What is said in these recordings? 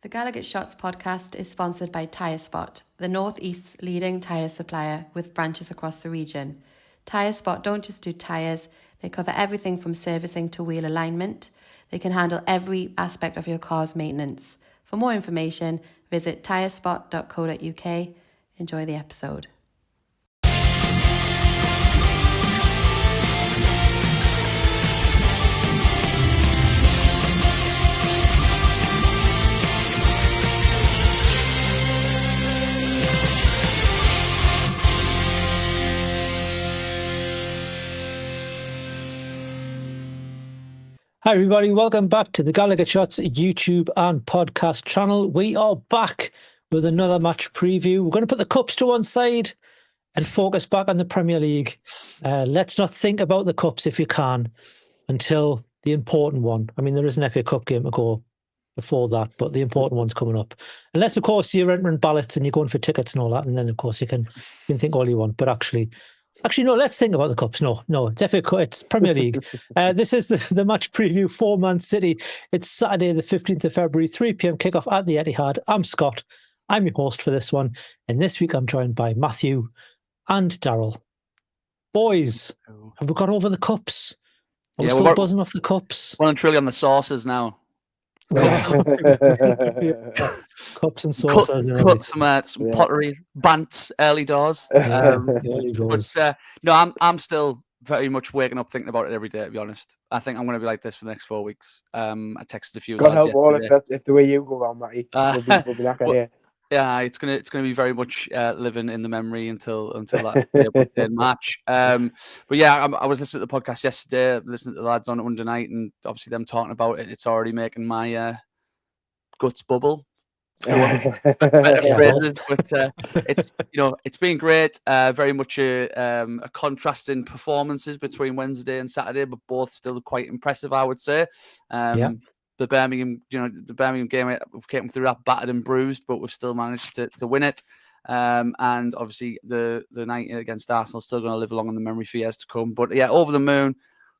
The GallowgateShots podcast is sponsored by Tyre Spot, the North East's leading tyre supplier with branches across the region. Tyre Spot don't just do tyres, they cover everything from servicing to wheel alignment. They can handle every aspect of your car's maintenance. For more information, visit tyrespot.co.uk. Enjoy the episode. Hi everybody, welcome back to the GallowgateShots YouTube and podcast channel. We are back with another match preview. We're going to put the cups to one side and focus back on the Premier League. Let's not think about the cups if you can until the important one. I mean, there is an FA Cup game to go before that, but the important one's coming up. Unless, of course, you're entering ballots and you're going for tickets and all that, and then, of course, you can think all you want. But actually, no, let's think about the cups. No, it's FA Cup, it's Premier League. This is the match preview for Man City. It's Saturday, the 15th of February, 3 p.m. kickoff at the Etihad. I'm Scott. I'm your host for this one. And this week I'm joined by Matthew and Daryl. Boys, have we got over the cups? Are we still buzzing off the cups? Well and truly on the sauces now. Cups and sauces. Cut some pottery, bants, early doors. But I'm still very much waking up thinking about it every day, to be honest. I think I'm going to be like this for the next 4 weeks. I texted a few God lads help all if the way you go on, Matty. We'll be back here. Yeah, it's gonna be very much living in the memory until that match. But yeah, I was listening to the podcast yesterday, listening to the lads on it Monday night, and obviously them talking about it. It's already making my guts bubble. But it's been great. Very much a contrast in performances between Wednesday and Saturday, but both still quite impressive, I would say. The Birmingham game, we've came through that battered and bruised, but we've still managed to win it. And obviously the night against Arsenal is still going to live along in the memory for years to come. But yeah, over the moon.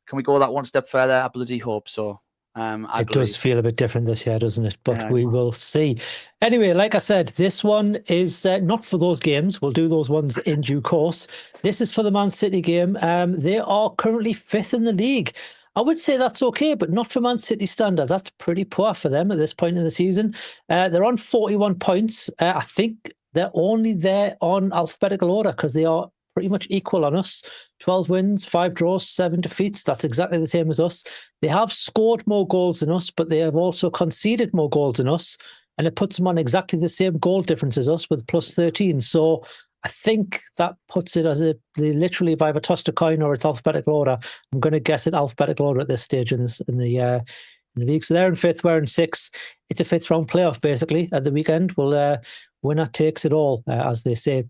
Can we go that one step further? I bloody hope so. It does feel a bit different this year, doesn't it? But we will see. Anyway, like I said, this one is not for those games. We'll do those ones in due course. This is for the Man City game. They are currently 5th in the league. I would say that's okay, but not for Man City standards. That's pretty poor for them at this point in the season. They're on 41 points. I think they're only there on alphabetical order because they are pretty much equal on us. 12 wins, 5 draws, 7 defeats. That's exactly the same as us. They have scored more goals than us, but they have also conceded more goals than us. And it puts them on exactly the same goal difference as us with plus 13. So I think that puts it as they literally, if I have a tossed a coin or it's alphabetical order, I'm going to guess it alphabetical order at this stage in the league. So they're in 5th, we're in 6th. It's a 5th round playoff basically at the weekend. Winner takes it all, as they say.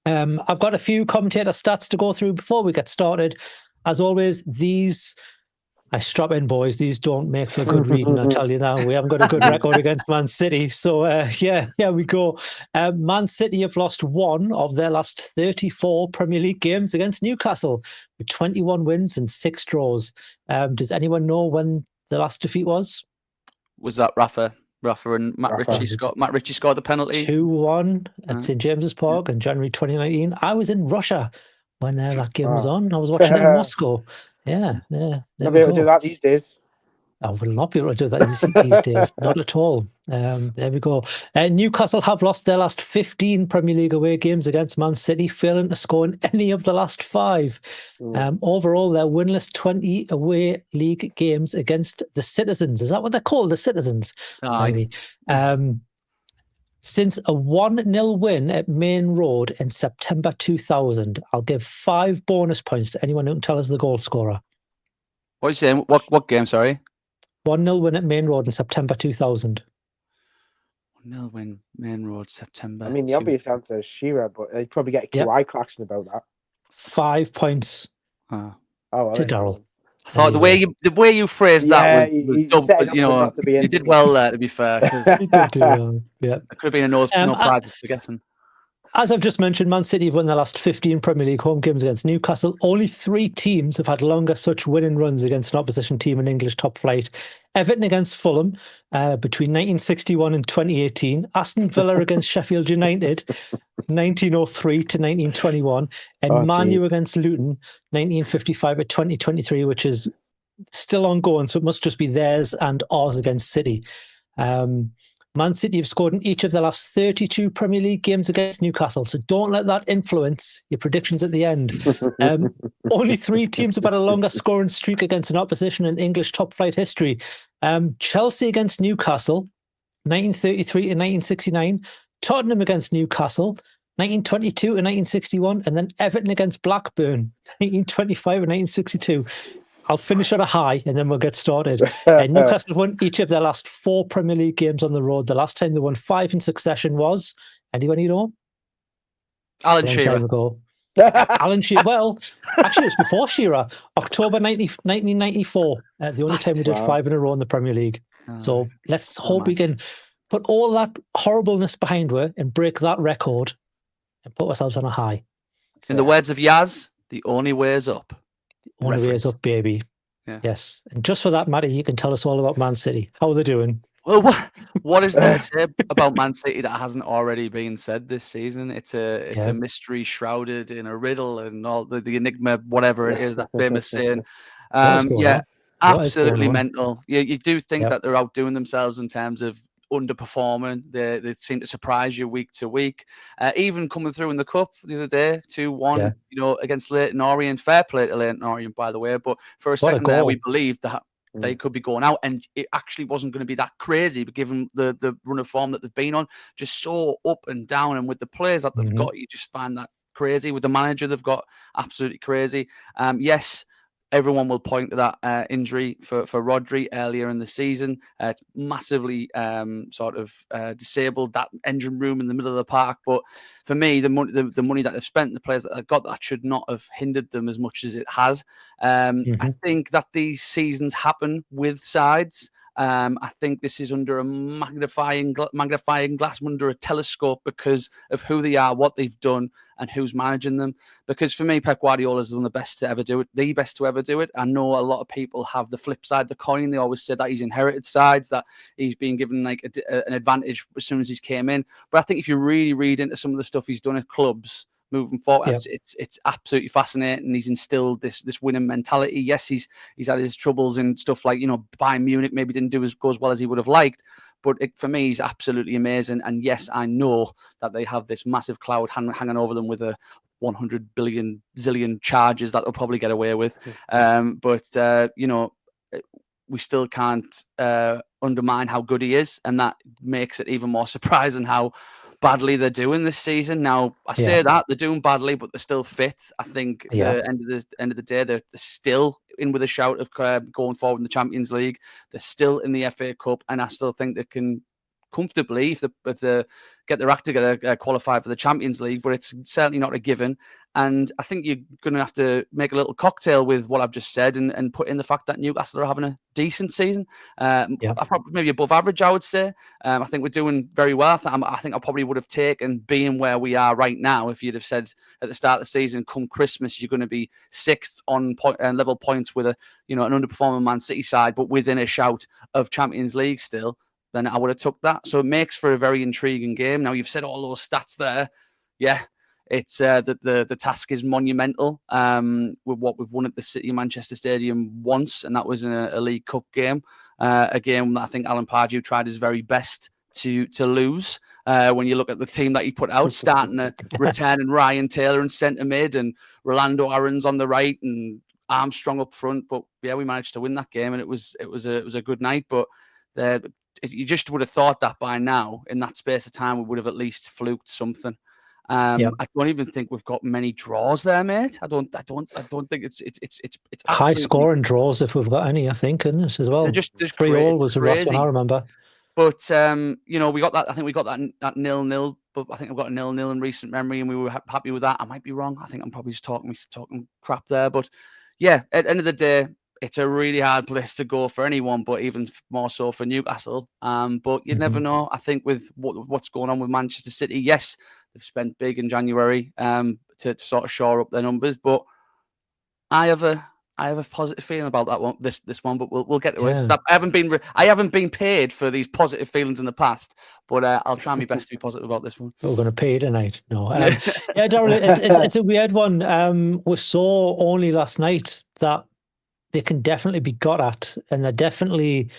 I've got a few commentator stats to go through before we get started. As always, I strap in, boys. These don't make for good reading, I'll tell you now. We haven't got a good record against Man City. So, here we go. Man City have lost 1 of their last 34 Premier League games against Newcastle with 21 wins and 6 draws. Does anyone know when the last defeat was? Was that Rafa and Matt Ritchie scored? Matt Ritchie scored the penalty. 2-1 at St James's Park in January 2019. I was in Russia when that game was on. I was watching it in Moscow. Yeah. Not be able to do that these days. I will not be able to do that these days. Not at all. There we go. Newcastle have lost their last 15 Premier League away games against Man City, failing to score in any of the last 5. Overall, they're winless 20 away league games against the Citizens. Is that what they're called? The Citizens? Maybe. Since a 1-0 win at Main Road in September 2000, I'll give 5 bonus points to anyone who can tell us the goal scorer. What are you saying? What game, sorry? 1-0 win at Main Road in September 2000. 1-0 win, Main Road, September. I mean, the obvious answer is Shearer, but they'd probably get a QI klaxon about that. 5 points to Daryl. I thought the way you phrased that was dumb, you did well there, to be fair. Because he did do well. Yeah, it could have been a no prize for guessing. as I've just mentioned, Man City have won their last 15 Premier League home games against Newcastle. Only 3 teams have had longer such winning runs against an opposition team in English top flight. Everton against Fulham between 1961 and 2018. Aston Villa against Sheffield United 1903 to 1921. And Man U against Luton 1955 to 2023, which is still ongoing. So it must just be theirs and ours against City. Man City have scored in each of their last 32 Premier League games against Newcastle, so don't let that influence your predictions at the end. Only 3 teams have had a longer scoring streak against an opposition in English top-flight history. Chelsea against Newcastle, 1933 to 1969. Tottenham against Newcastle, 1922 to 1961. And then Everton against Blackburn, 1925 and 1962. I'll finish on a high and then we'll get started. Newcastle have won each of their last 4 Premier League games on the road. The last time they won 5 in succession was, anyone you know? Alan Shearer. Time ago. Alan Shearer. Well, actually, it was before Shearer. October 1994. The only time we did 5 in a row in the Premier League. So let's hope we can put all that horribleness behind her and break that record and put ourselves on a high. In the words of Yaz, the only way is up. Only way is up, baby. Yeah. Yes. And just for that, Matty, you can tell us all about Man City. How are they doing? Well, what is there to say about Man City that hasn't already been said this season? It's a mystery shrouded in a riddle and all the enigma, whatever it is, that famous saying. Absolutely mental. You do think that they're outdoing themselves in terms of underperforming. They seem to surprise you week to week. Even coming through in the cup the other day, 2-1, against Leyton Orient. Fair play to Leyton Orient, by the way. But for a second there, we believed that they could be going out, and it actually wasn't going to be that crazy. But given the run of form that they've been on, just so up and down, and with the players that they've got, you just find that crazy. With the manager they've got, absolutely crazy. Yes. Everyone will point to that injury for Rodri earlier in the season. It's massively disabled that engine room in the middle of the park. But for me, the money that they've spent, the players that they've got, that should not have hindered them as much as it has. I think that these seasons happen with sides. I think this is under a magnifying glass, under a telescope, because of who they are, what they've done, and who's managing them. Because for me, Pep Guardiola is one of the best to ever do it, the best to ever do it. I know a lot of people have the flip side of the coin. They always say that he's inherited sides, that he's been given like an advantage as soon as he's came in. But I think if you really read into some of the stuff he's done at clubs moving forward, it's absolutely fascinating. He's instilled this winning mentality. Yes, he's had his troubles and stuff, like, Bayern Munich maybe didn't go as well as he would have liked, but for me, he's absolutely amazing. And yes, I know that they have this massive cloud hanging over them with a 100 billion zillion charges that they'll probably get away with. But we still can't undermine how good he is, and that makes it even more surprising how badly they're doing this season. Now, I say that they're doing badly, but they're still fit. I think the end of the day, they're still in with a shout of going forward in the Champions League. They're still in the FA Cup, and I still think they can comfortably, if they get their act together, qualify for the Champions League, but it's certainly not a given. And I think you're going to have to make a little cocktail with what I've just said and put in the fact that Newcastle are having a decent season, maybe above average, I would say. I think we're doing very well. I think I probably would have taken being where we are right now. If you'd have said at the start of the season, come Christmas, you're going to be 6th on level points with an underperforming Man City side, but within a shout of Champions League still, then I would have took that. So it makes for a very intriguing game. Now, you've said all those stats there. Yeah, it's the task is monumental. With what we've won at the City of Manchester Stadium once, and that was in a League Cup game. A game that I think Alan Pardew tried his very best to lose. When you look at the team that he put out, starting to returning Ryan Taylor in centre mid and Rolando Aarons on the right and Armstrong up front. But yeah, we managed to win that game, and it was a good night. But you just would have thought that by now, in that space of time, we would have at least fluked something. I don't even think we've got many draws there, mate. I don't think it's high scoring draws if we've got any. I think, isn't it, as well? Just 3-3 was the last one I remember. But we got that. I think we got that 0-0. But I think I've got a 0-0 in recent memory, and we were happy with that. I might be wrong. I think I'm probably just talking crap there. But yeah, at the end of the day, it's a really hard place to go for anyone, but even more so for Newcastle. But you never know. I think with what's going on with Manchester City, yes, they've spent big in January to sort of shore up their numbers, but I have a positive feeling about that one, this one, but we'll get to it. I haven't been paid for these positive feelings in the past, but I'll try my best to be positive about this one. We're going to pay tonight. No, yeah, Daryl, it's a weird one. We saw only last night that they can definitely be got at, and they're definitely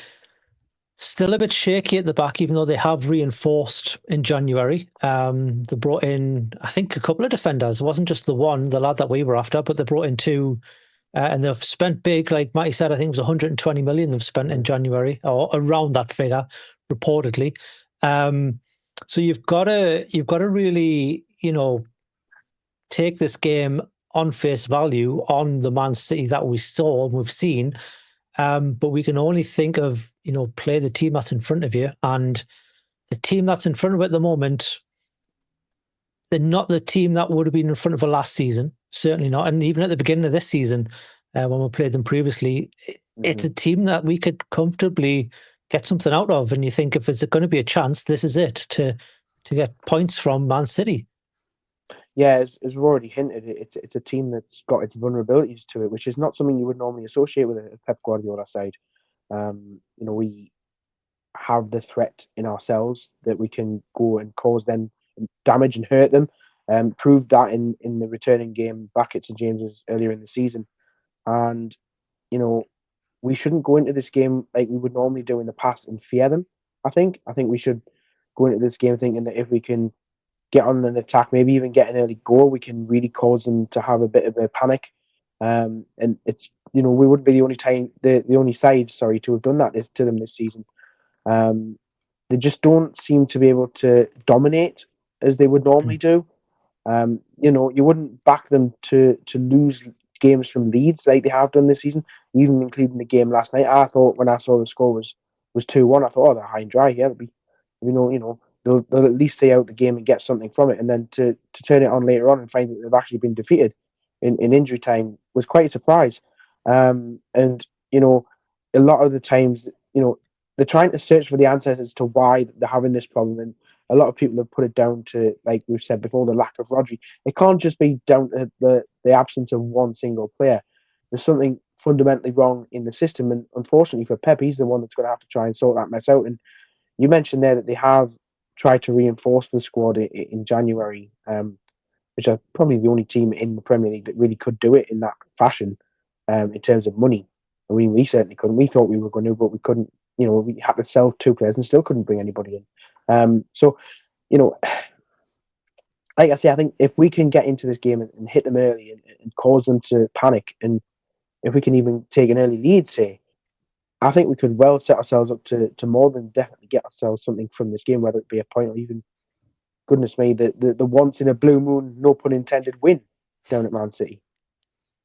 still a bit shaky at the back, even though they have reinforced in January. They brought in, I think, a couple of defenders. It wasn't just the lad that we were after, but they brought in two. And they've spent big, like Matty said, I think it was 120 million they've spent in January, or around that figure, reportedly. So you've got to really, take this game on face value on the Man City that we saw and we've seen. But we can only think of, play the team that's in front of you. And the team that's in front of it at the moment, they're not the team that would have been in front of us last season. Certainly not. And even at the beginning of this season, when we played them previously, it's a team that we could comfortably get something out of. And you think if there's going to be a chance, this is it to get points from Man City. Yeah, as we've already hinted, it's a team that's got its vulnerabilities to it, which is not something you would normally associate with a Pep Guardiola side. We have the threat in ourselves that we can go and cause them damage and hurt them. Proved that in the returning game back at St James's earlier in the season. And, we shouldn't go into this game like we would normally do in the past and fear them, I think. I think we should go into this game thinking that if we can get on an attack, maybe even get an early goal, we can really cause them to have a bit of a panic. And it's, we wouldn't be the only side to have done that to them this season. They just don't seem to be able to dominate as they would normally do. You wouldn't back them to lose games from leads like they have done this season, even including the game last night. I thought when I saw the score was 2-1, I thought, they're high and dry here. It'll be, they'll at least stay out the game and get something from it. And then to turn it on later on and find that they've actually been defeated in injury time was quite a surprise. And a lot of the times, they're trying to search for the answers as to why they're having this problem. And a lot of people have put it down to, like we've said before, the lack of Rodri. It can't just be down to the absence of one single player. There's something fundamentally wrong in the system. And unfortunately for Pep, he's the one that's going to have to try and sort that mess out. And you mentioned there that they have tried to reinforce the squad in January, which are probably the only team in the Premier League that really could do it in that fashion in terms of money. I mean, we certainly couldn't. We thought we were going to, but we couldn't. We had to sell 2 players and still couldn't bring anybody in. Like I say, I think if we can get into this game and hit them early and cause them to panic, and if we can even take an early lead, say, I think we could well set ourselves up to more than definitely get ourselves something from this game, whether it be a point or even, goodness me, the once in a blue moon, no pun intended, win down at Man City.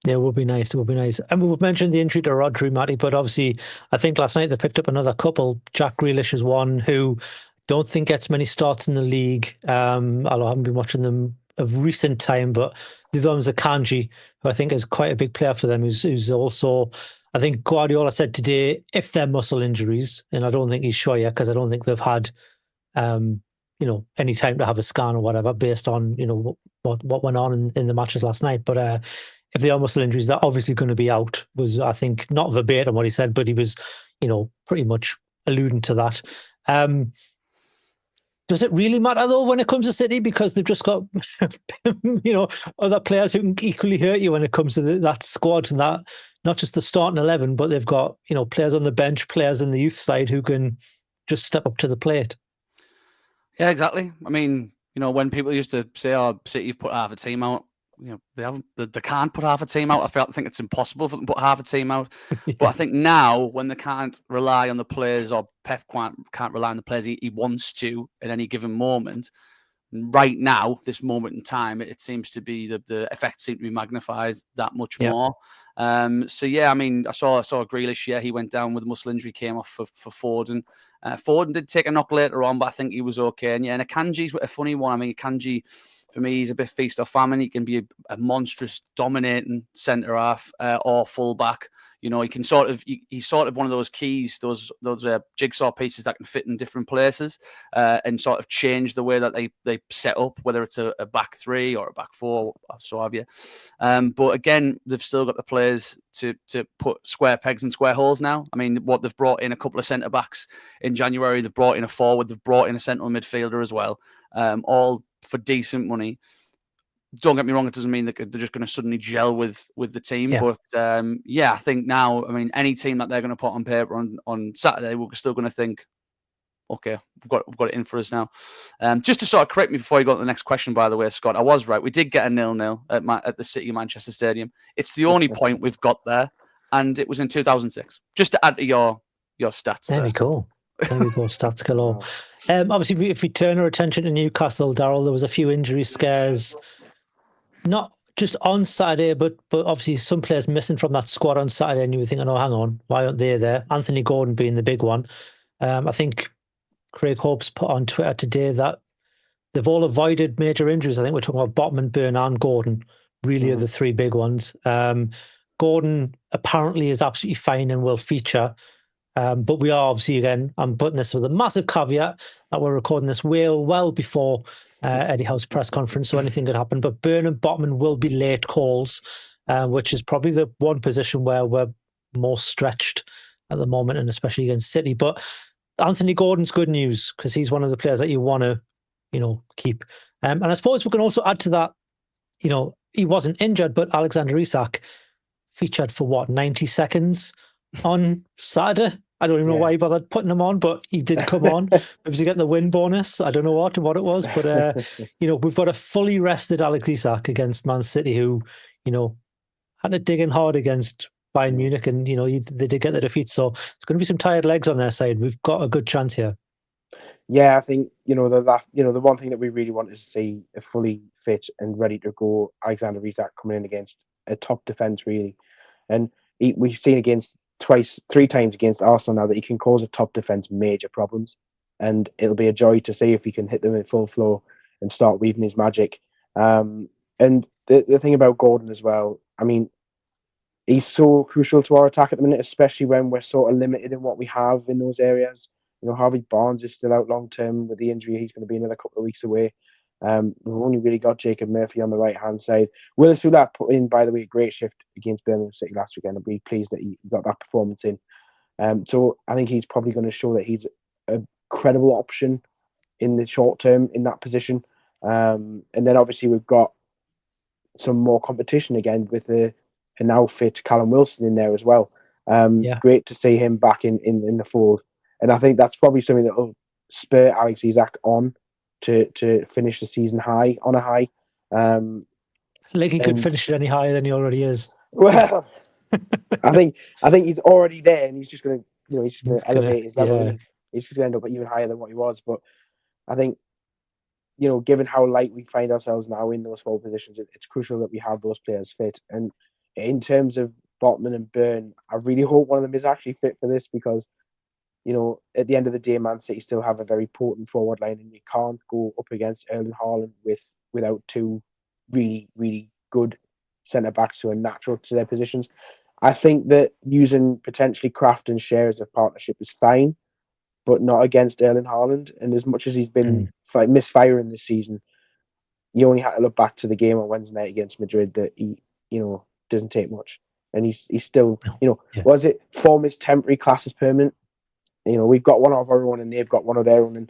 Yeah, it would be nice. It would be nice. And we've mentioned the injury to Rodri, Matty, but obviously, I think last night they picked up another couple. Jack Grealish is one who don't think gets many starts in the league. Although I haven't been watching them of recent time, but the other one's Akanji, who I think is quite a big player for them, who's also, I think Guardiola said today, if they're muscle injuries, and I don't think he's sure yet because I don't think they've had, any time to have a scan or whatever based on, what went on in the matches last night. But if they are muscle injuries, they're obviously going to be out, was, I think, not verbatim what he said, but he was, pretty much alluding to that. Does it really matter, though, when it comes to City? Because they've just got, other players who can equally hurt you when it comes to that squad, and that, not just the starting 11, but they've got, players on the bench, players in the youth side who can just step up to the plate. Yeah, exactly. I mean, when people used to say, City have put half a team out, they can't put half a team out. I think it's impossible for them to put half a team out. Yeah. But I think now, when they can't rely on the players, or Pep can't rely on the players he wants to at any given moment, right now, this moment in time, it seems to be the effects seem to be magnified that much more. So yeah, I mean, I saw Grealish. Yeah, he went down with a muscle injury, came off for Foden. Foden did take a knock later on, but I think he was okay. And Akanji's a funny one. I mean, Akanji, for me, he's a bit feast or famine. He can be a monstrous, dominating centre half or full back. You know, he can sort of he's sort of one of those keys, those jigsaw pieces that can fit in different places and sort of change the way that they set up, whether it's a back three or a back four, or so have you. But again, they've still got the players to put square pegs in square holes now. I mean, what they've brought in a couple of centre backs in January, they've brought in a forward, they've brought in a central midfielder as well, all for decent money. Don't get me wrong, it doesn't mean that they're just going to suddenly gel with the team. Yeah. But I think now, I mean, any team that they're going to put on paper on Saturday, we're still going to think, okay, we've got it in for us now. Just to sort of correct me before you go to the next question, by the way, Scott, I was right. We did get a 0-0 at the City of Manchester Stadium. It's the only point we've got there, and it was in 2006. Just to add to your stats there. There we go. Stats galore. Obviously, if we turn our attention to Newcastle, Daryl, there was a few injury scares. Not just on Saturday, but obviously some players missing from that squad on Saturday, and you were thinking, oh, hang on, why aren't they there? Anthony Gordon being the big one. I think Craig Hope's put on Twitter today that they've all avoided major injuries. I think we're talking about Botman, Byrne and Gordon really are the three big ones. Gordon apparently is absolutely fine and will feature. But we are obviously, again, I'm putting this with a massive caveat that we're recording this well before Eddie Howe's press conference, so anything could happen. But Byrne and Botman will be late calls, which is probably the one position where we're most stretched at the moment, and especially against City. But Anthony Gordon's good news because he's one of the players that you want to, keep. And I suppose we can also add to that, he wasn't injured, but Alexander Isak featured for 90 seconds on Saturday. I don't even know why he bothered putting him on, but he did come on. Was he getting the win bonus? I don't know what it was, but we've got a fully rested Alex Isak against Man City, who had to dig in hard against Bayern Munich, and they did get the defeat. So it's going to be some tired legs on their side. We've got a good chance here. Yeah, I think the one thing that we really want is to see a fully fit and ready to go Alexander Isak coming in against a top defence, really, and we've seen three times against Arsenal now that he can cause a top defence major problems, and it'll be a joy to see if he can hit them in full flow and start weaving his magic. And the thing about Gordon as well, I mean, he's so crucial to our attack at the minute, especially when we're sort of limited in what we have in those areas. Harvey Barnes is still out long term with the injury. He's going to be another couple of weeks away. We've only really got Jacob Murphy on the right hand side. Willis Soulat put in, by the way, a great shift against Birmingham City last weekend. I'll be pleased that he got that performance in. So I think he's probably going to show that he's a credible option in the short term in that position. And then obviously we've got some more competition again with a now fit Callum Wilson in there as well. Great to see him back in the fold. And I think that's probably something that will spur Alex Isak on to finish the season on a high. He could finish it any higher than he already is. Well, I think he's already there, and he's just going to elevate his level. Yeah. He's just going to end up even higher than what he was. But I think given how light we find ourselves now in those forward positions, it's crucial that we have those players fit. And in terms of Botman and Byrne, I really hope one of them is actually fit for this, because at the end of the day, Man City still have a very potent forward line, and you can't go up against Erling Haaland without two really, really good centre-backs who are natural to their positions. I think that using potentially Kraft and Schär as a partnership is fine, but not against Erling Haaland. And as much as he's been misfiring this season, you only had to look back to the game on Wednesday night against Madrid that he, doesn't take much. And he's still, was it form is temporary, class is permanent? We've got one of our own and they've got one of their own, and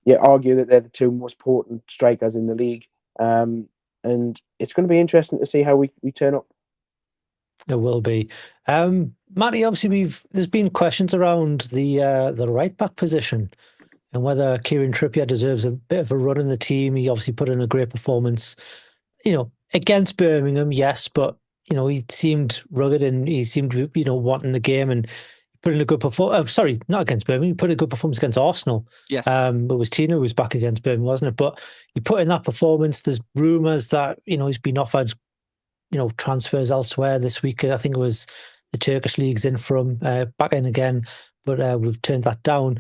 you argue that they're the two most potent strikers in the league. And it's going to be interesting to see how we turn up. It will be. Matty, obviously there's been questions around the right back position and whether Kieran Trippier deserves a bit of a run in the team. He obviously put in a great performance, against Birmingham, yes, but he seemed rugged and he seemed wanting the game, and put in a good performance. Sorry, not against Birmingham. He put in a good performance against Arsenal. Yes. It was Tino who was back against Birmingham, wasn't it? But he put in that performance. There's rumours that he's been offered transfers elsewhere this week. I think it was the Turkish league's in from back in again, but we've turned that down.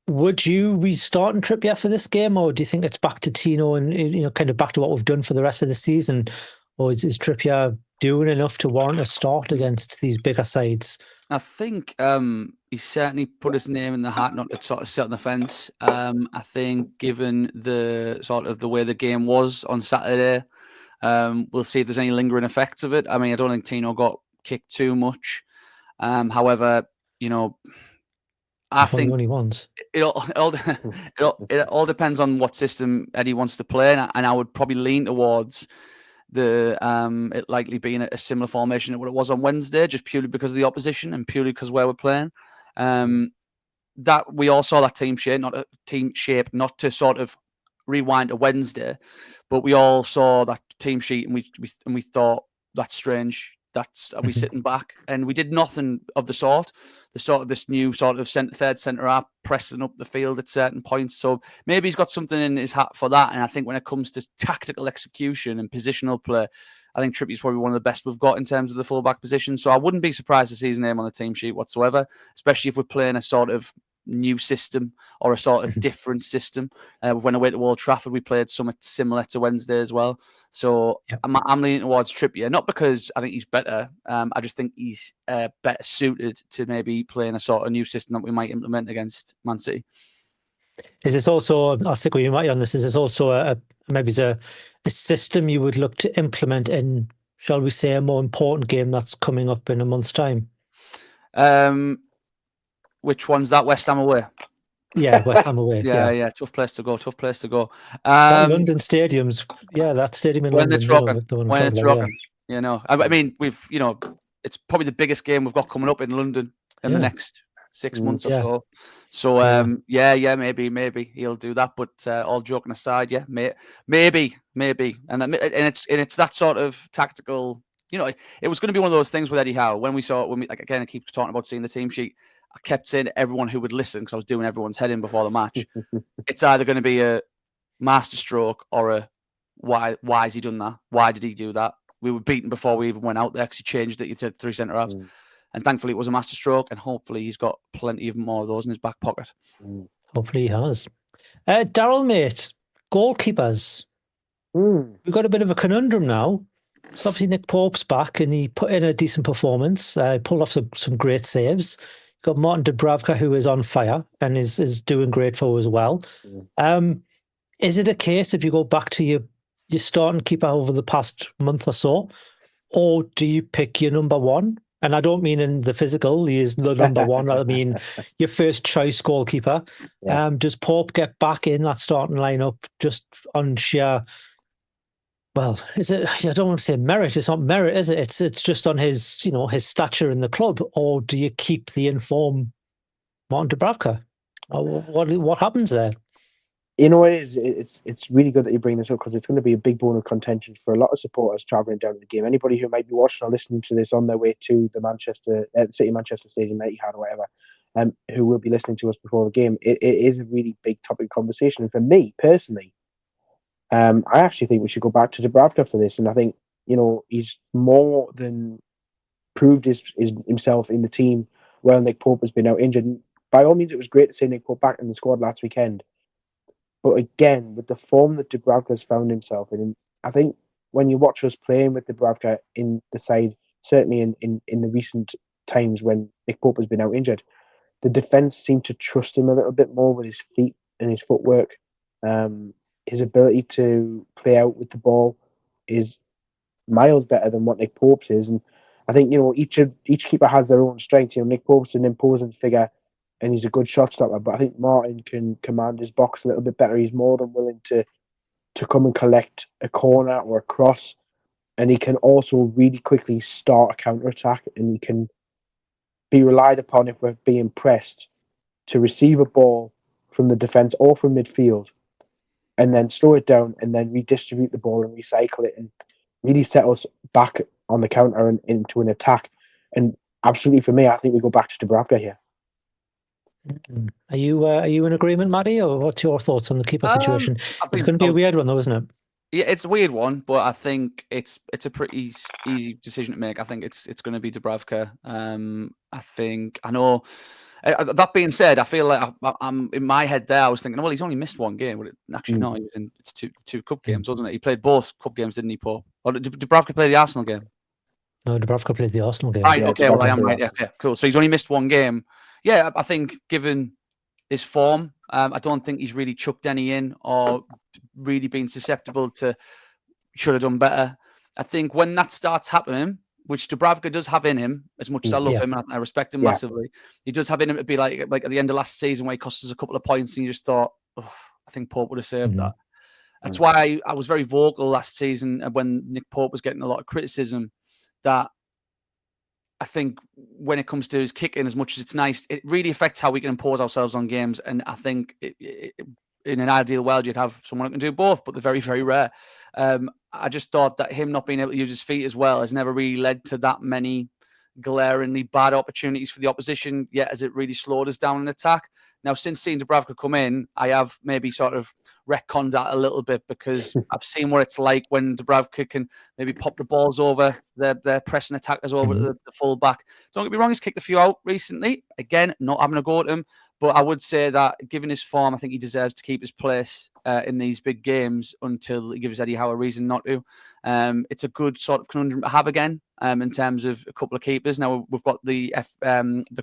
Would you be starting Trippier for this game, or do you think it's back to Tino and kind of back to what we've done for the rest of the season? or is Trippier doing enough to warrant a start against these bigger sides? I think he certainly put his name in the hat not to sort of sit on the fence. I think given the sort of the way the game was on Saturday, we'll see if there's any lingering effects of it. I mean, I don't think Tino got kicked too much. However, I think only once. It all depends on what system Eddie wants to play, and I would probably lean towards it likely being a similar formation to what it was on Wednesday, just purely because of the opposition and purely because where we're playing. That we all saw that team shape, not to sort of rewind to Wednesday, but we all saw that team sheet and we thought that's strange. Are we sitting back? And we did nothing of the sort. This new sort of third centre half pressing up the field at certain points. So maybe he's got something in his hat for that. And I think when it comes to tactical execution and positional play, I think Trippier's probably one of the best we've got in terms of the fullback position. So I wouldn't be surprised to see his name on the team sheet whatsoever, especially if we're playing a sort of new system or a sort of different system. We went away to Old Trafford. We played something similar to Wednesday as well. So I'm leaning towards Trippier, not because I think he's better. I just think he's better suited to maybe playing a sort of new system that we might implement against Man City. Is this also, I'll stick with you, Matty, on this, is this also a system you would look to implement in, shall we say, a more important game that's coming up in a month's time? Which one's that? West Ham away? Yeah, West Ham away. Yeah. Tough place to go. London stadiums. Yeah, that stadium in London. When it's rocking. I mean, it's probably the biggest game we've got coming up in London in the next 6 months or so. So, maybe he'll do that. But all joking aside, maybe. And it's that sort of tactical. It was going to be one of those things with Eddie Howe when we I keep talking about seeing the team sheet. I kept saying to everyone who would listen, because I was doing everyone's head in before the match, it's either going to be a masterstroke or a why has he done that? Why did he do that? We were beaten before we even went out there because he changed it. He did 3 centre halves. And thankfully it was a masterstroke, and hopefully he's got plenty of more of those in his back pocket. Hopefully he has. Daryl, mate, goalkeepers. We've got a bit of a conundrum now. So obviously Nick Pope's back and he put in a decent performance, pulled off some great saves. Got Martin Dubravka, who is on fire and is doing great for as well. Is it a case, if you go back to your starting keeper over the past month or so, or do you pick your number one? And I don't mean in the physical, he is the number one. I mean your first choice goalkeeper. Does Pope get back in that starting lineup just on sheer... Well, is it? I don't want to say merit. It's not merit, is it? It's just on his, his stature in the club. Or do you keep the informed Martin Dubravka? What happens there? It's really good that you bring this up, because it's going to be a big bone of contention for a lot of supporters travelling down to the game. Anybody who might be watching or listening to this on their way to the City Manchester Stadium that you had or whatever, who will be listening to us before the game, it is a really big topic of conversation. And for me personally, I actually think we should go back to Dubravka for this, and I think he's more than proved himself in the team while Nick Pope has been out injured. And by all means, it was great to see Nick Pope back in the squad last weekend. But again, with the form that Dubravka's found himself in, I think when you watch us playing with Dubravka in the side, certainly in the recent times when Nick Pope has been out injured, the defence seemed to trust him a little bit more with his feet and his footwork. His ability to play out with the ball is miles better than what Nick Pope's is. And I think, each keeper has their own strengths. Nick Pope's an imposing figure and he's a good shot stopper, but I think Martin can command his box a little bit better. He's more than willing to come and collect a corner or a cross, and he can also really quickly start a counter-attack, and he can be relied upon if we're being pressed to receive a ball from the defence or from midfield and then slow it down and then redistribute the ball and recycle it and really set us back on the counter and into an attack. And absolutely, for me, I think we go back to Dubravka here. Are you in agreement, Matty, or what's your thoughts on the keeper situation? It's going to be a weird one, though, isn't it? Yeah, it's a weird one, but I think it's a pretty easy decision to make. I think it's going to be Dubravka. I know That being said, I feel like I'm in my head there. I was thinking, well, he's only missed one game. But actually, no, he was in two cup games, wasn't it? He played both cup games, didn't he, Paul? Or did Dubravka play the Arsenal game? No, Dubravka played the Arsenal game. Right. Yeah, Okay. Well, I Dubravka am played right. Yeah. Okay. Cool. So he's only missed one game. Yeah. I think given his form, I don't think he's really chucked any in or really been susceptible to should have done better. I think when that starts happening, which Dubravka does have in him, as much as I love him and I respect him massively, he does have in him to be like at the end of last season where he cost us a couple of points and you just thought, oh, I think Pope would have saved that. That's why I was very vocal last season when Nick Pope was getting a lot of criticism, that I think when it comes to his kicking, as much as it's nice, it really affects how we can impose ourselves on games. And I think in an ideal world, you'd have someone who can do both, but they're very, very rare. I just thought that him not being able to use his feet as well has never really led to that many glaringly bad opportunities for the opposition, yet has it really slowed us down in attack. Now, since seeing Dubravka come in, I have maybe sort of retconned that a little bit because I've seen what it's like when Dubravka can maybe pop the balls over their pressing attackers over the full back. Don't get me wrong, he's kicked a few out recently. Again, not having a go at him, but I would say that given his form, I think he deserves to keep his place in these big games until he gives Eddie Howe a reason not to. It's a good sort of conundrum to have again in terms of a couple of keepers. Now we've got the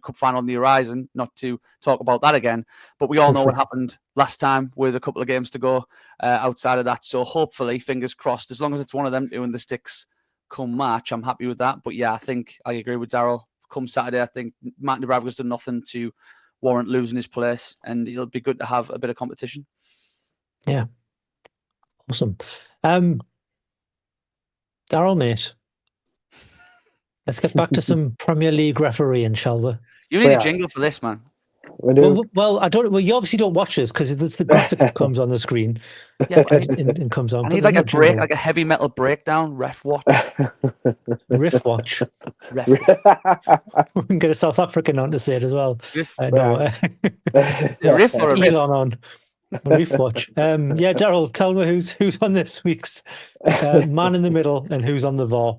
cup final on the horizon, not to talk about that again, but we all know what happened last time with a couple of games to go outside of that. So hopefully, fingers crossed, as long as it's one of them doing the sticks come March, I'm happy with that. But yeah, I think I agree with Daryl. Come Saturday, I think Martin Dubravka's done nothing to warrant losing his place, and it'll be good to have a bit of competition. Yeah. Awesome. Daryl, mate, let's get back to some Premier League refereeing, shall we? You need a jingle for this, man. Well, I don't. Well, you obviously don't watch this because it's the graphic that comes on the screen. Yeah, but and comes on. I need like a break, like a heavy metal breakdown. Ref watch. Riff watch. Ref. We can get a South African on to say it as well. Riff. No, Riff or a riff? Elon on. Riff watch. Yeah, Daryl, tell me who's on this week's man in the middle and who's on the VAR.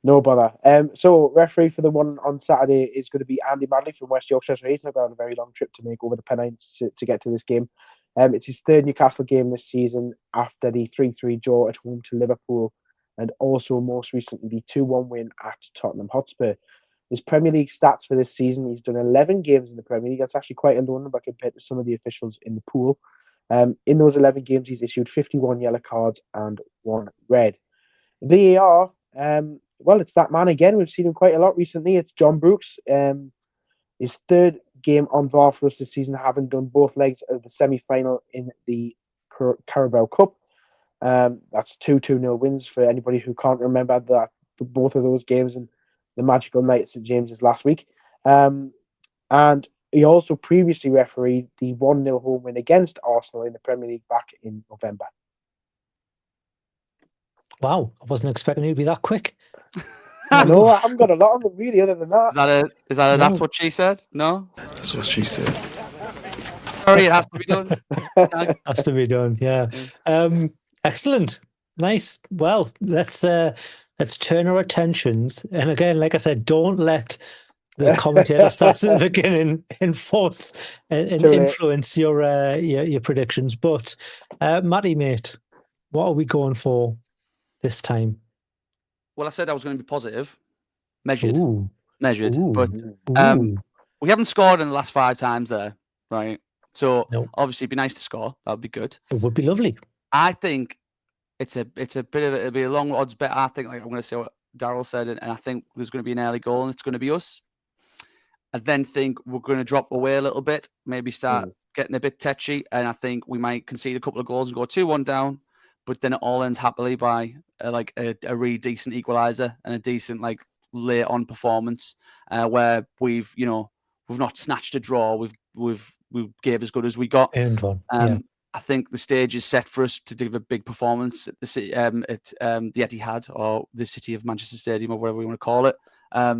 No bother. So referee for the one on Saturday is going to be Andy Madley from West Yorkshire. So he's not got a very long trip to make over the Pennines to get to this game. It's his third Newcastle game this season after the 3-3 draw at home to Liverpool and also most recently the 2-1 win at Tottenham Hotspur. His Premier League stats for this season, he's done 11 games in the Premier League. That's actually quite a low number compared to some of the officials in the pool. In those 11 games, he's issued 51 yellow cards and 1 red. VAR, well, it's that man again. We've seen him quite a lot recently. It's John Brooks. His third game on VAR for us this season, having done both legs of the semi-final in the Carabao Cup. That's 2-0 wins for anybody who can't remember that both of those games in the magical night at St James's last week. And he also previously refereed the 1-0 home win against Arsenal in the Premier League back in November. Wow, I wasn't expecting you to be that quick. No, I haven't got a lot on them really, other than that. Is that that's what she said? No? That's what she said. Sorry, it has to be done. Has to be done, yeah. Excellent. Nice. Well, let's turn our attentions. And again, like I said, don't let the commentator starts at the beginning enforce and influence your predictions. But Matty, mate, what are we going for this time? Well, I said I was going to be positive, measured, Ooh. but we haven't scored in the last 5 times there, right? So obviously, it'd be nice to score. That would be good. It would be lovely. I think it's a bit of it'll be a long odds bet. I think I'm going to say what Daryl said, and I think there's going to be an early goal, and it's going to be us. I then think we're going to drop away a little bit, maybe start getting a bit tetchy, and I think we might concede a couple of goals and go 2-1 down. But then it all ends happily by a really decent equaliser and a decent late on performance where we've not snatched a draw. We've gave as good as we got. Earned one. I think the stage is set for us to give a big performance at the Etihad or the City of Manchester Stadium or whatever we want to call it. I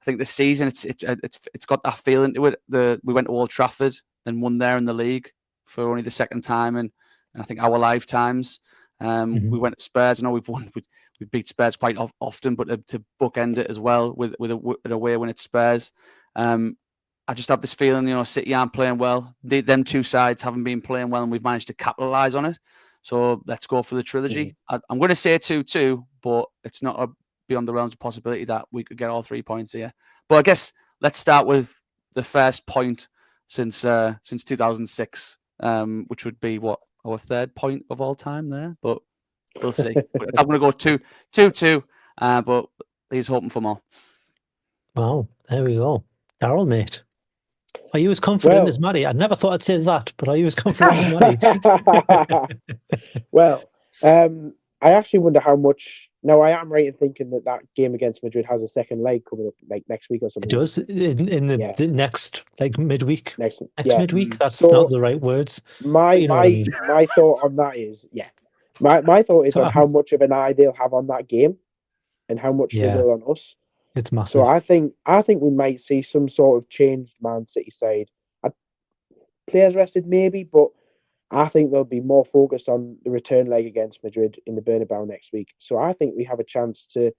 think this season it's got that feeling to it. We went to Old Trafford and won there in the league for only the second time and I think our lifetimes. We went to Spurs. I know we beat Spurs quite often, but to bookend it as well with an away win at Spurs. I I just have this feeling, City aren't playing well. Them two sides haven't been playing well, and we've managed to capitalise on it. So let's go for the trilogy. I'm going to say 2-2, but it's not beyond the realms of possibility that we could get all 3 points here. But I guess let's start with the first point since 2006, which would be our third point of all time there. But we'll see. I'm going to go 2-2, but he's hoping for more. Wow, there we go. Daryl, mate. Are you as confident as Matty? I never thought I'd say that, but are you as confident as Matty? Well, I actually wonder how much. No, I am right in thinking that game against Madrid has a second leg coming up, like next week or something. It does in the next midweek. Next midweek. That's not the right words. My thought on that is my thought is on how much of an eye they'll have on that game, and how much they will on us. It's massive. So I think we might see some sort of changed Man City side. Players rested maybe, but I think they'll be more focused on the return leg against Madrid in the Bernabeu next week. So I think we have a chance to,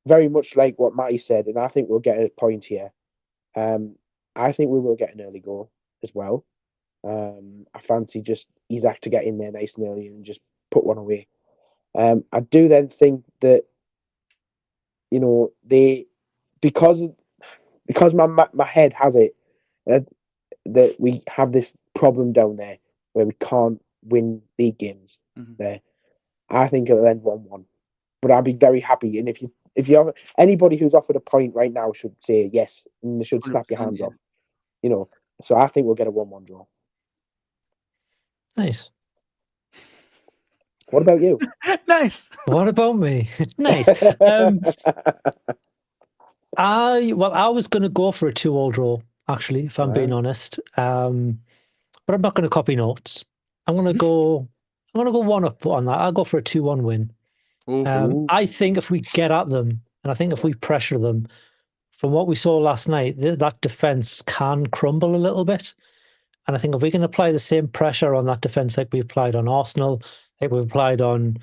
very much like what Matty said, and I think we'll get a point here. I think we will get an early goal as well. I fancy just Isak to get in there nice and early and just put one away. I do then think that, because my head has it that we have this problem down there where we can't win league games there. I think it'll end 1-1, but I'd be very happy. And if you have anybody who's offered a point right now should say yes, and they should snap your hands off. So I think we'll get a 1-1 draw. Nice. What about you? Nice. What about me? Nice. I was going to go for a 2-2 draw, actually, if I'm being honest. But I'm not going to copy notes. I'm going to go 1-up on that. I'll go for a 2-1 win. I think if we get at them, and I think if we pressure them, from what we saw last night, that defence can crumble a little bit. And I think if we can apply the same pressure on that defence like we applied on Arsenal, like we applied on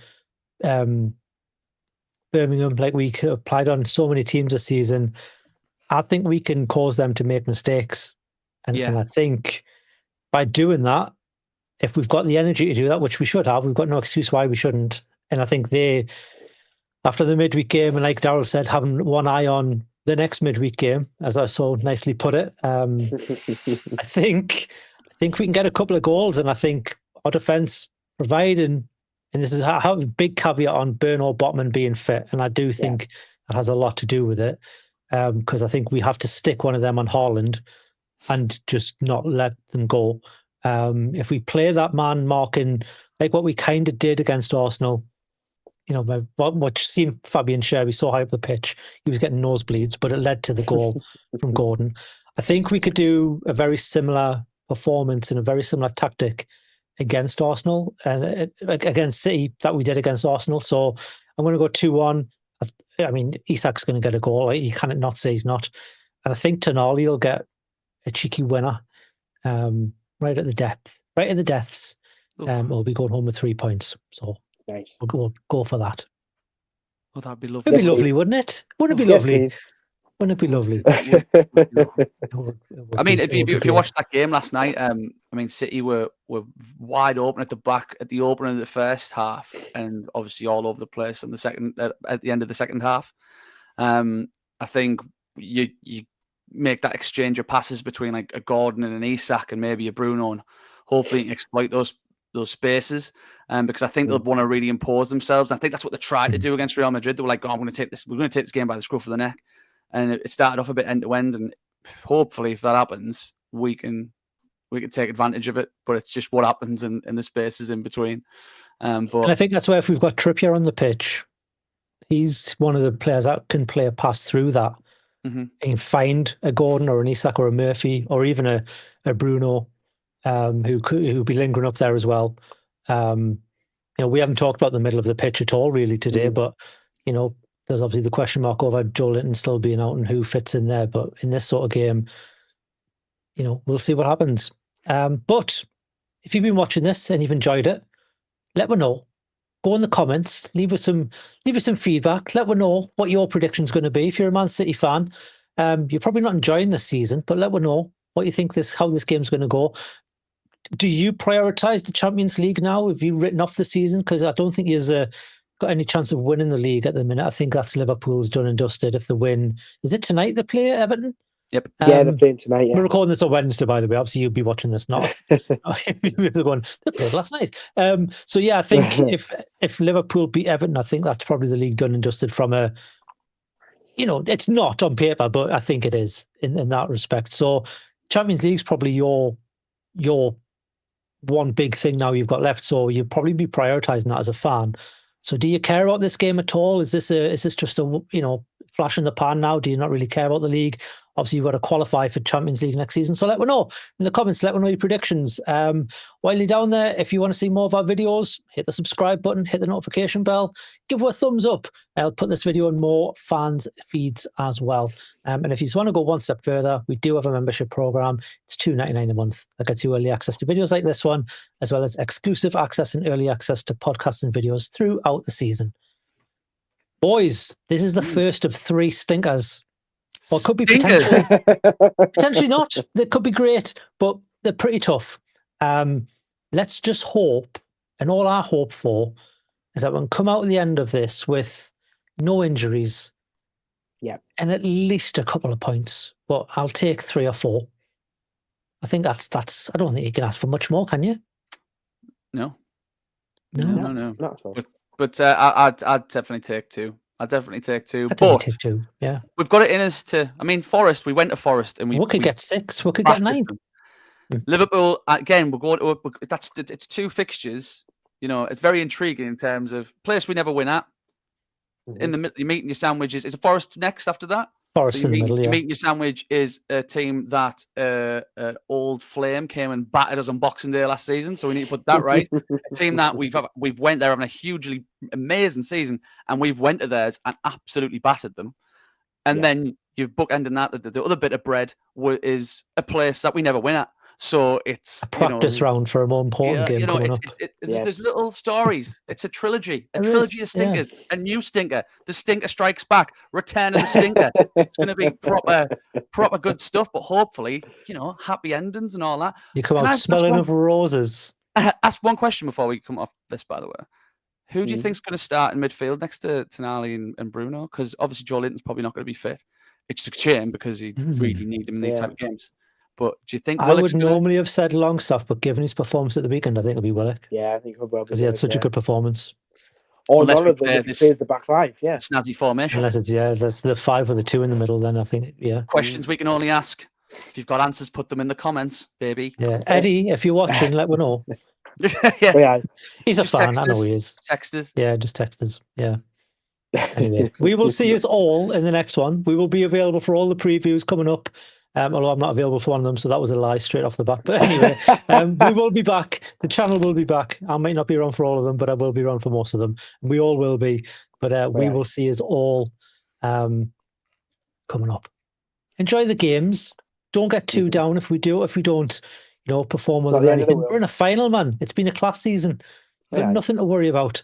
Birmingham, like we applied on so many teams this season, I think we can cause them to make mistakes. And I think by doing that, if we've got the energy to do that, which we should have, we've got no excuse why we shouldn't. And I think after the midweek game, and like Daryl said, having one eye on the next midweek game, as I so nicely put it, I think we can get a couple of goals. And I think our defence, providing, and this is how a big caveat on Bruno Botman being fit, and I do think that has a lot to do with it, because I think we have to stick one of them on Haaland and just not let them go. If we play that man marking like what we kind of did against Arsenal, what seen Fabian Schär, we so high up the pitch, he was getting nosebleeds, but it led to the goal from Gordon. I think we could do a very similar performance and a very similar tactic against Arsenal and against City that we did against Arsenal. So I'm going to go 2-1. I mean, Isak's going to get a goal. You cannot not say he's not. And I think Tonali will get a cheeky winner right at the depths. We'll be going home with 3 points. So nice. We'll go for that. Well, that'd be lovely. It'd be lovely, wouldn't it? Wouldn't it be lovely? Wouldn't it be lovely? I mean, if you watched that game last night, City were wide open at the back at the opening of the first half, and obviously all over the place in the second at the end of the second half. I think you make that exchange of passes between like a Gordon and an Isak and maybe a Bruno, and hopefully you can exploit those spaces. Because I think they'll want to really impose themselves. And I think that's what they tried to do against Real Madrid. They were like, we're going to take this game by the scruff of the neck. And it started off a bit end to end, and hopefully, if that happens, we can take advantage of it. But it's just what happens in the spaces in between. But and I think that's where if we've got Trippier on the pitch, he's one of the players that can play a pass through that and find a Gordon or an Isak or a Murphy or even a Bruno who'll be lingering up there as well. We haven't talked about the middle of the pitch at all really today, but there's obviously the question mark over Joe Linton still being out and who fits in there. But in this sort of game, we'll see what happens. But if you've been watching this and you've enjoyed it, let me know. Go in the comments, leave us some feedback. Let me know what your prediction's going to be. If you're a Man City fan, You're probably not enjoying this season, but let me know what you think how this game's going to go. Do you prioritise the Champions League now? Have you written off the season? Because I don't think you've got any chance of winning the league at the minute. I think that's Liverpool's done and dusted. If they win, is it tonight they play Everton? Yep. Yeah, they're playing tonight. Yeah. We're recording this on Wednesday, by the way. Obviously, you'll be watching this not. They're going, they played last night. So yeah, I think if Liverpool beat Everton, I think that's probably the league done and dusted from a. It's not on paper, but I think it is in that respect. So Champions League's probably your one big thing now you've got left. So you'll probably be prioritising that as a fan. So do you care about this game at all? Is this just a flash in the pan now? Do you not really care about the league? Obviously, you've got to qualify for Champions League next season. So let me know in the comments. Let me know your predictions. While you're down there, if you want to see more of our videos, hit the subscribe button, hit the notification bell, give us a thumbs up. I'll put this video on more fans' feeds as well. And if you just want to go one step further, we do have a membership program. It's $2.99 a month. That gets you early access to videos like this one, as well as exclusive access and early access to podcasts and videos throughout the season. Boys, this is the first of 3 stinkers. Well, it could be potentially not. They could be great, but they're pretty tough. Let's just hope, and all I hope for is that we can come out at the end of this with no injuries, and at least a couple of points. But I'll take 3 or 4. I think that's. I don't think you can ask for much more, can you? No. Not at all. But I'd definitely take 2. I'd definitely take 2. But take 2. Yeah, we've got it in us to. I mean, Forest. We went to Forest and we could get 6. We could get 9. Liverpool again. We're going to. It's 2 fixtures. It's very intriguing in terms of place we never win at. In the middle, you're meeting your sandwiches. Is it Forest next after that? Forest in the middle, yeah. Your meeting your sandwich is a team that an old flame came and battered us on Boxing Day last season, so we need to put that right. A team that we've went there having a hugely amazing season, and we've went to theirs and absolutely battered them. And then you've bookended that. The other bit of bread is a place that we never win at. So it's a practice round for a more important game coming up. There's little stories. It's a trilogy. A trilogy of stinkers. Yeah. A new stinker. The Stinker Strikes Back. Return of the Stinker. It's going to be proper good stuff. But hopefully, happy endings and all that. You come out smelling of roses. Ask one question before we come off this, by the way. Who do you think's going to start in midfield next to Tonali and Bruno? Because obviously Joe Linton's probably not going to be fit. It's a shame because you really need him in these type of games. But do you think I would normally have said Longstaff, but given his performance at the weekend, I think it'll be Willock. Yeah, I think he'll be because he had such a good performance. Or none of them if he plays the back 5, snazzy formation. Unless it's there's the 5 or the 2 in the middle, then I think questions we can only ask. If you've got answers, put them in the comments, baby. Yeah, Eddie, if you're watching, let me know. He's a fan. I know he is. Text us. Yeah, just text us. Yeah. Anyway, we will see us all in the next one. We will be available for all the previews coming up. Although I'm not available for one of them, so that was a lie straight off the bat. But anyway, we will be back. The channel will be back. I might not be around for all of them, but I will be around for most of them. We all will be. But we will see us all coming up. Enjoy the games. Don't get too down if we don't, perform well or anything. We're in a final, man. It's been a class season. We've got nothing to worry about.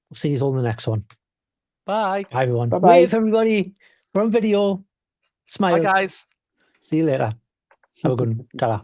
We'll see you all in the next one. Bye. Bye, everyone. Bye-bye. Wave, everybody. We're on video. Smile. Bye, guys. See you later. Have a good one. Ta-ra.